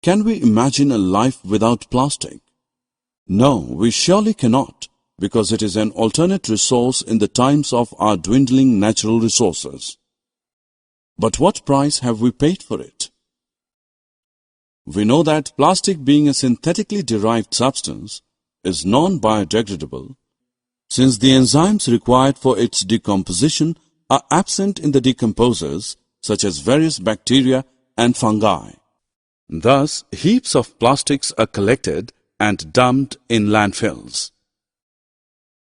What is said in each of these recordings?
Can we imagine a life without plastic? No, we surely cannot, because it is an alternate resource in the times of our dwindling natural resources. But what price have we paid for it? We know that plastic, being a synthetically derived substance, is non-biodegradable, since the enzymes required for its decomposition are absent in the decomposers, such as various bacteria and fungi. Thus, heaps of plastics are collected and dumped in landfills.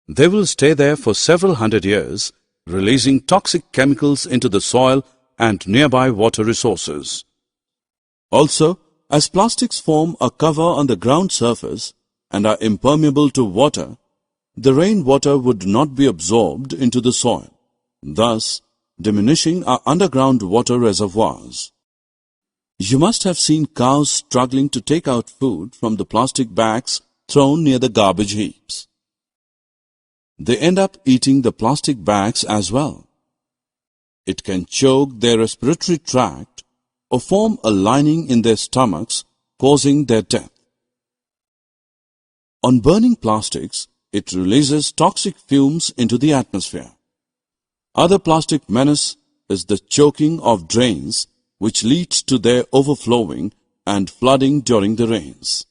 They will stay there for several hundred years, releasing toxic chemicals into the soil and nearby water resources. Also, as plastics form a cover on the ground surface and are impermeable to water, the rainwater would not be absorbed into the soil, thus diminishing our underground water reservoirs. You must have seen cows struggling to take out food from the plastic bags thrown near the garbage heaps. They end up eating the plastic bags as well. It can choke their respiratory tract or form a lining in their stomachs, causing their death. On burning plastics, it releases toxic fumes into the atmosphere. Other plastic menace is the choking of drains, which leads to their overflowing and flooding during the rains.